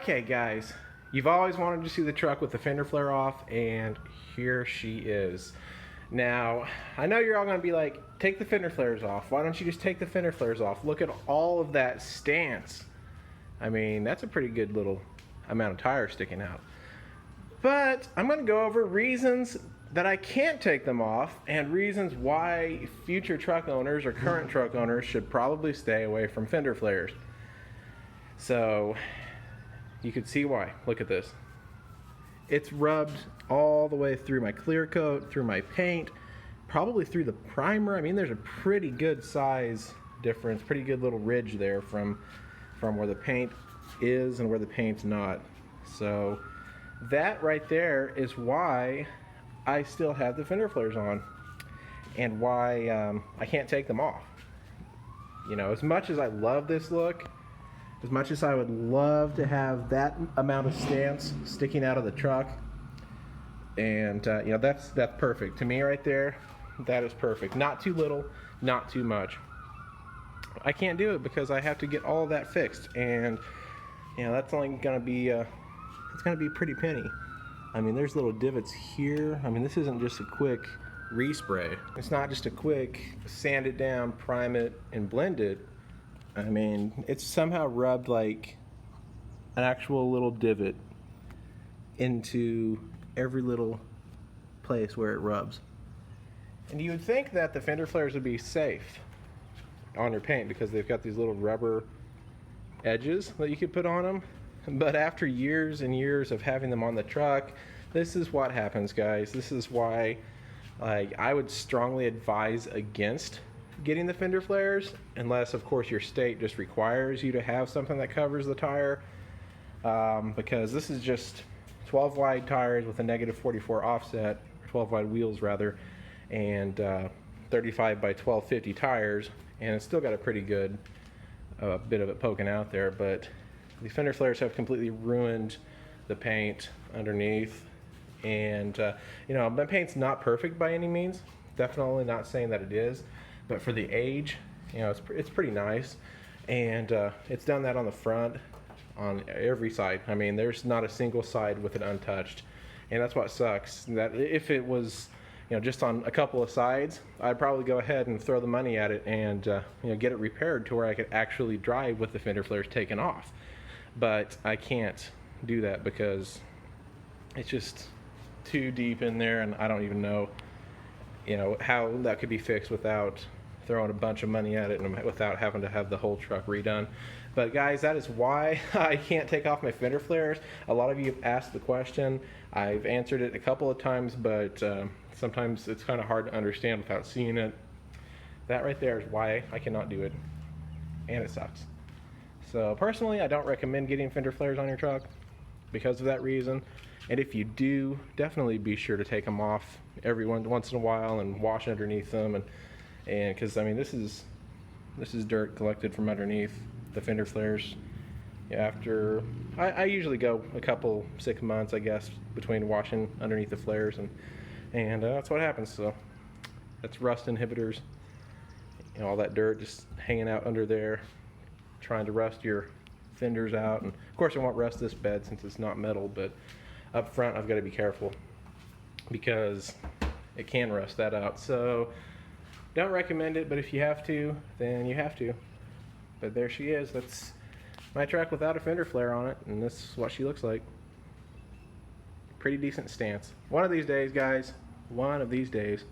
Okay, guys, you've always wanted to see the truck with the fender flare off, and here she is. Now, I know you're all going to be like, take the fender flares off. Why don't you just take the fender flares off? Look at all of that stance. I mean, that's a pretty good little amount of tire sticking out. But I'm going to go over reasons that I can't take them off and reasons why future truck owners or current truck owners should probably stay away from fender flares. So you can see why. Look at this. It's rubbed all the way through my clear coat, through my paint, probably through the primer. I mean, there's a pretty good size difference, pretty good little ridge there from where the paint is and where the paint's not. So that right there is why I still have the fender flares on, and why I can't take them off. You know, as much as I love this look, as much as I would love to have that amount of stance sticking out of the truck, and you know, that's perfect to me right there. That is perfect. Not too little, not too much. I can't do it because I have to get all of that fixed, and you know, that's only gonna be it's gonna be a pretty penny. I mean, there's little divots here. I mean, this isn't just a quick respray. It's not just a quick sand it down, prime it, and blend it. I mean, it's somehow rubbed like an actual little divot into every little place where it rubs. And you would think that the fender flares would be safe on your paint because they've got these little rubber edges that you could put on them. But after years and years of having them on the truck, this is what happens, guys. This is why I would strongly advise against getting the fender flares, unless of course your state just requires you to have something that covers the tire, because this is just 12 wide tires with a -44 offset, 12 wide wheels rather, and 35 by 1250 tires, and it's still got a pretty good bit of it poking out there. But the fender flares have completely ruined the paint underneath, and you know, my paint's not perfect by any means, definitely not saying that it is, but for the age, you know, it's pretty nice. And it's done that on the front, on every side. I mean, there's not a single side with it untouched, and that's what sucks. That if it was, you know, just on a couple of sides, I'd probably go ahead and throw the money at it and you know, get it repaired to where I could actually drive with the fender flares taken off. But I can't do that because it's just too deep in there, and I don't even know, you know, how that could be fixed without throwing a bunch of money at it and without having to have the whole truck redone. But guys, that is why I can't take off my fender flares. A lot of you have asked the question. I've answered it a couple of times, but sometimes it's kind of hard to understand without seeing it. That right there is why I cannot do it, and it sucks. So personally, I don't recommend getting fender flares on your truck because of that reason. And if you do, definitely be sure to take them off every once in a while and wash underneath them, and because I mean, this is dirt collected from underneath the fender flares. After I usually go a couple 6 months, I guess, between washing underneath the flares, and that's what happens. So that's rust inhibitors, you know, all that dirt just hanging out under there, trying to rust your fenders out. And of course I won't rust this bed since it's not metal, but up front I've got to be careful because it can rust that out. So don't recommend it, but if you have to, then you have to. But there she is. That's my truck without a fender flare on it, and this is what she looks like. Pretty decent stance. One of these days, guys, one of these days,